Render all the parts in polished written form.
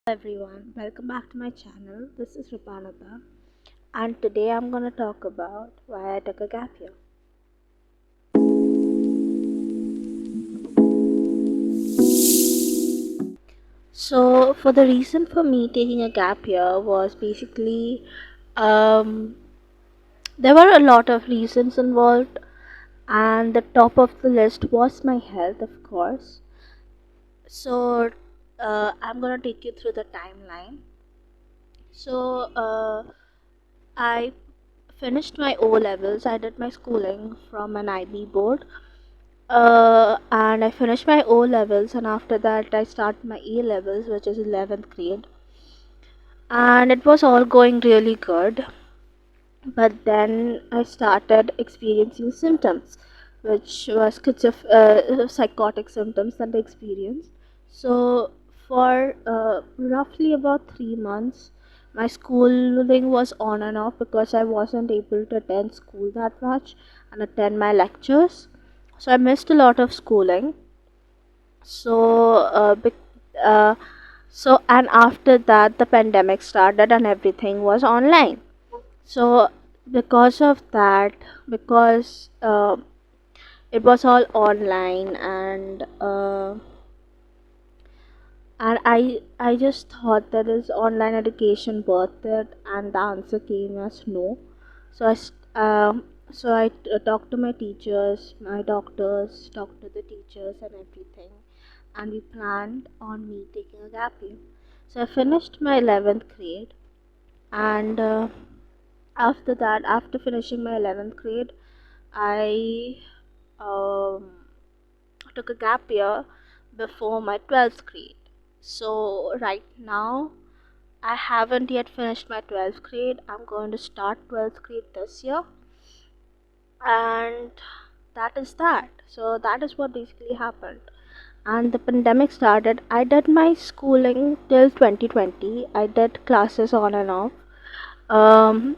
Everyone, welcome back to my channel. This is rupanyeeeta, and today I'm going to talk about why I took a gap year. So, for the reason for me taking a gap year was basically um, there were a lot of reasons involved, and the top of the list was my health, of course. So, I'm going to take you through the timeline. So, I finished my O levels. I did my schooling from an IB board, and I finished my O levels, and after that, I started my A levels, which is 11th grade, and it was all going really good. But then I started experiencing symptoms, which was psychotic symptoms that I experienced. So, for roughly about 3 months, my schooling was on and off because I wasn't able to attend school that much and attend my lectures. So, I missed a lot of schooling. So, uh, and after that, the pandemic started and everything was online. So because of that, because it was all online, and I just thought that is online education worth it, and the answer came as no. So I talked to my teachers, my doctors, talked to the teachers and everything, and we planned on me taking a gap year. So I finished my 11th grade, and after that, after finishing my 11th grade, I um, took a gap year before my 12th grade. So, right now, I haven't yet finished my 12th grade. I'm going to start 12th grade this year, and that is that. So, that is what basically happened. And the pandemic started. I did my schooling till 2020, I did classes on and off. Um,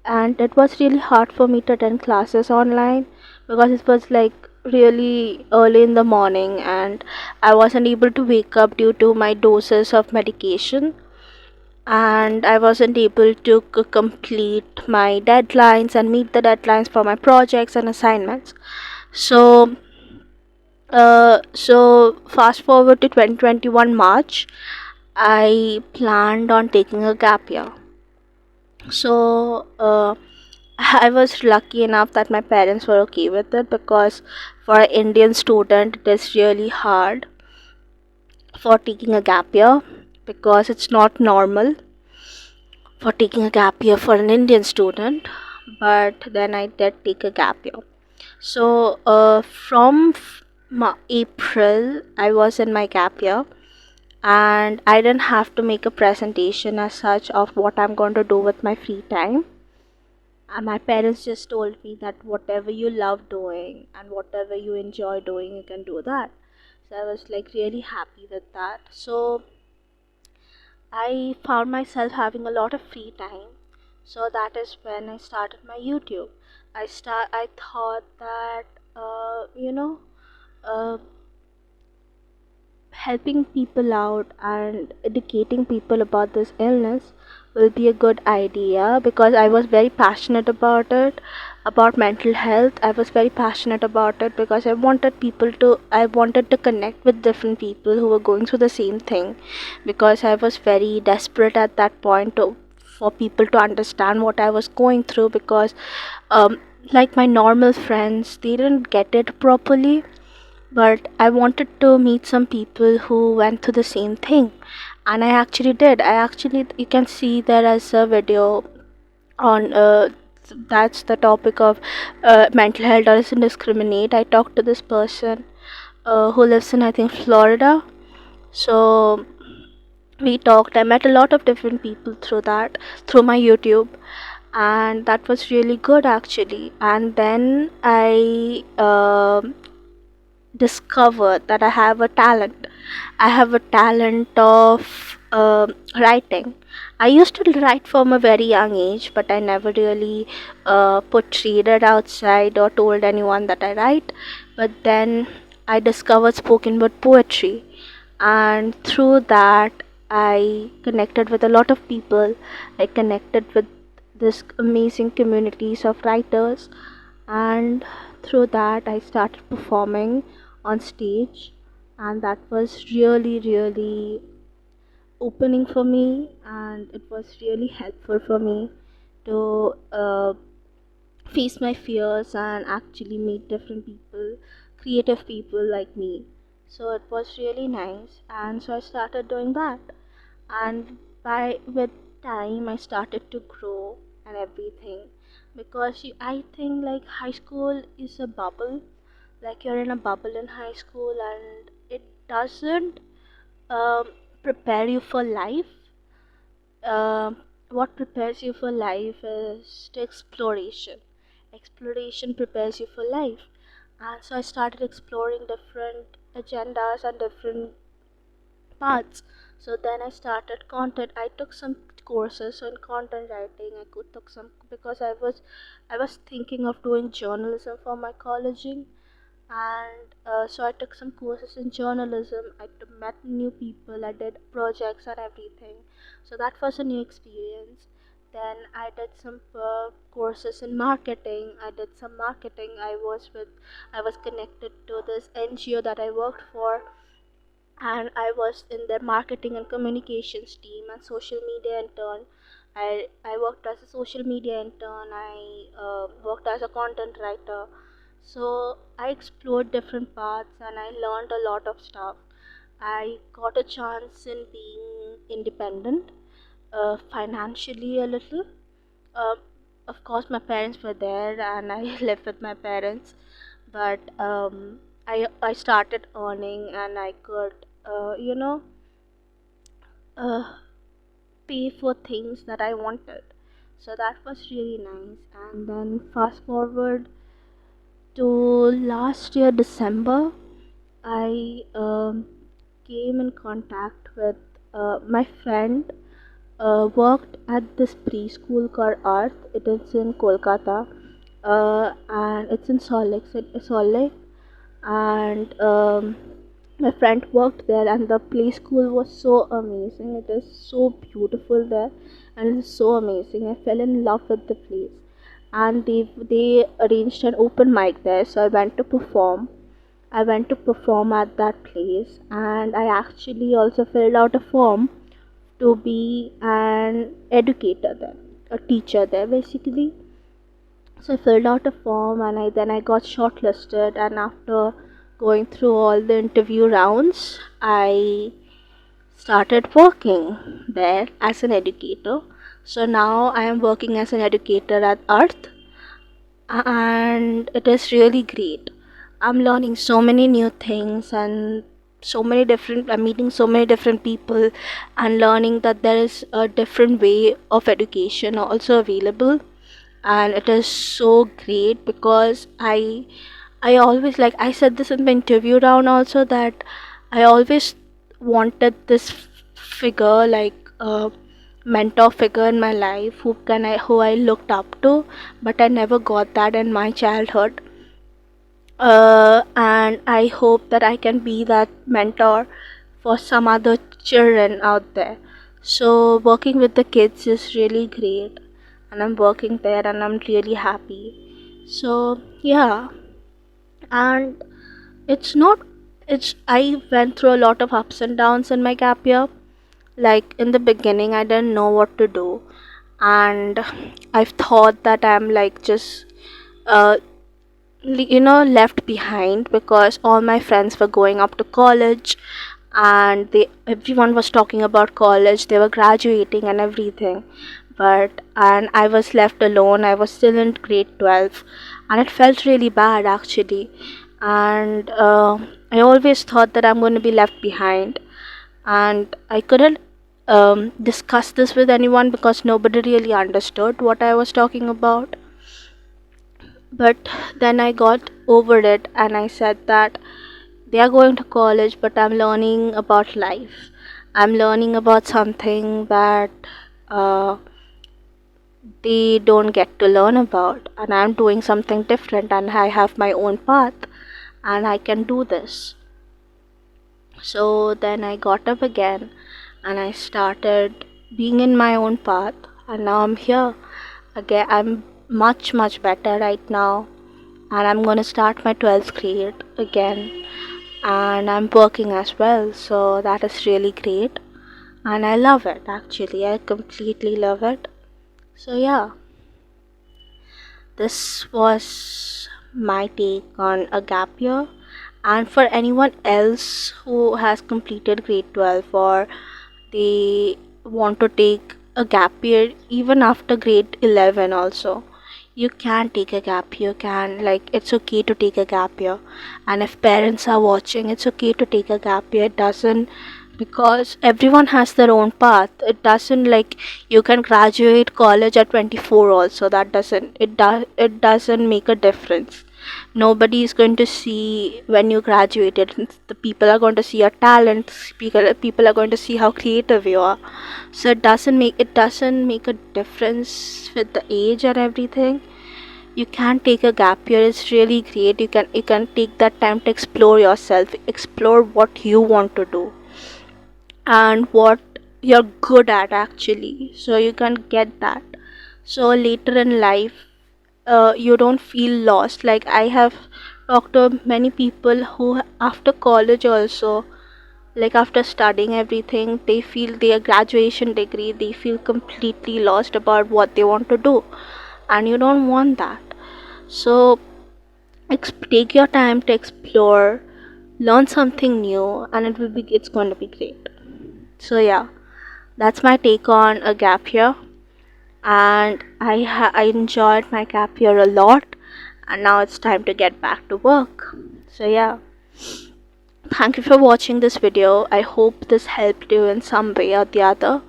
and it was really hard for me to attend classes online because it was like really early in the morning, and I wasn't able to wake up due to my doses of medication, and I wasn't able to complete my deadlines and meet the deadlines for my projects and assignments. So fast forward to 2021 March, I planned on taking a gap year. So I was lucky enough that my parents were okay with it, because for an Indian student it is really hard for taking a gap year, because it's not normal for taking a gap year for an Indian student. But then I did take a gap year. So from April I was in my gap year, and I didn't have to make a presentation as such of what I'm going to do with my free time. And my parents just told me that whatever you love doing and whatever you enjoy doing, you can do that. So I was like really happy with that. So I found myself having a lot of free time. So that is when I started my YouTube. I thought that you know, uh, helping people out and educating people about this illness will be a good idea, because I was very passionate about it, about mental health. I was very passionate about it because I wanted to connect with different people who were going through the same thing, because I was very desperate at that point for people to understand what I was going through, because um, like my normal friends, they didn't get it properly, but I wanted to meet some people who went through the same thing, and I actually did. You can see there as a video on that's the topic of mental health doesn't discriminate. I talked to this person who lives in, I think, Florida. So we talked. I met a lot of different people through my YouTube, and that was really good actually. And then I discovered that I have a talent. I have a talent of writing. I used to write from a very young age, but I never really portrayed it outside or told anyone that I write. But then I discovered spoken word poetry, and through that, I connected with a lot of people. I connected with this amazing communities of writers, and through that I started performing on stage, and that was really, really opening for me, and it was really helpful for me to face my fears and actually meet different people, creative people like me. So it was really nice, and so I started doing that. And by with time, I started to grow and everything, because I think like high school is a bubble, like you're in a bubble in high school, and it doesn't um, prepare you for life. What prepares you for life is the exploration. Exploration prepares you for life. And so I started exploring different agendas and different paths. So then I started content. I took some courses on content writing. I could took some because I was thinking of doing journalism for my colleging, and so I took some courses in journalism. Met new people. I did projects and everything. So that was a new experience. Then I did some courses in marketing. I did some marketing. I was connected to this NGO that I worked for, and I was in their marketing and communications team and social media intern. I worked as a social media intern. I worked as a content writer. So I explored different paths and I learned a lot of stuff. I got a chance in being independent, financially a little. Uh, of course, my parents were there and I lived with my parents, but I started earning and I could, uh, pay for things that I wanted. So that was really nice. And then fast forward to last year December, I came in contact with my friend. Worked at this preschool called Earth. It is in Kolkata, and it's in Salt Lake, and my friend worked there, and the play school was so amazing. It is so beautiful there, and it is so amazing. I fell in love with the place, and they arranged an open mic there, so I went to perform. I went to perform at that place, and I actually also filled out a form to be an educator there, a teacher there basically. So I filled out a form, and I got shortlisted, and after going through all the interview rounds, I started working there as an educator. So now I am working as an educator at Earth, and it is really great. I'm learning so many new things, and I'm meeting so many different people, and learning that there is a different way of education also available. And it is so great because I always, like I said this in the interview round also, that I always wanted this figure, like a mentor figure in my life, who I looked up to, but I never got that in my childhood. And I hope that I can be that mentor for some other children out there. So working with the kids is really great, and I'm working there and I'm really happy. So yeah, and it's not it's I went through a lot of ups and downs in my gap year. Like in the beginning I didn't know what to do, and I've thought that I'm like just uh, left behind, because all my friends were going up to college, and they everyone was talking about college, they were graduating and everything, and I was left alone. I was still in grade 12, and it felt really bad actually. And I always thought that I'm going to be left behind, and I couldn't discuss this with anyone because nobody really understood what I was talking about. But then I got over it, and I said that they are going to college, but I'm learning about life. I'm learning about something that uh, they don't get to learn about, and I'm doing something different, and I have my own path, and I can do this. So then I got up again, and I started being in my own path, and now I'm here. Again, I'm much better right now, and I'm gonna start my 12th grade again, and I'm working as well, so that is really great, and I love it actually. I completely love it. So, yeah, this was my take on a gap year. And for anyone else who has completed grade 12 or they want to take a gap year even after grade 11 also, you can take a gap year. Can, like, it's okay to take a gap year. And if parents are watching, it's okay to take a gap year. It doesn't, because everyone has their own path. It doesn't, like, you can graduate college at 24 also. That doesn't, it doesn't make a difference. Nobody is going to see when you graduated. The people are going to see your talents. People are going to see how creative you are. So it doesn't make a difference with the age and everything. You can take a gap year. It's really great. You can take that time to explore yourself, explore what you want to do and what you're good at actually, so you can get that. So later in life, you don't feel lost. Like, I have talked to many people who after college also, like after studying everything, they feel their graduation degree, they feel completely lost about what they want to do, and you don't want that. So take your time to explore, learn something new, and it's going to be great. So, yeah, that's my take on a gap year, and I enjoyed my gap year a lot, and now it's time to get back to work. So, yeah, thank you for watching this video. I hope this helped you in some way or the other,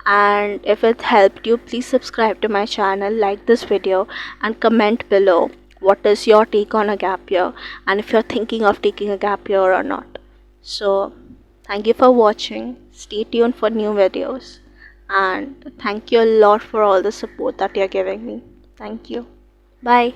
and if it helped you, please subscribe to my channel, like this video, and comment below what is your take on a gap year, and if you're thinking of taking a gap year or not. So, thank you for watching. Stay tuned for new videos. And thank you a lot for all the support that you're giving me. Thank you. Bye.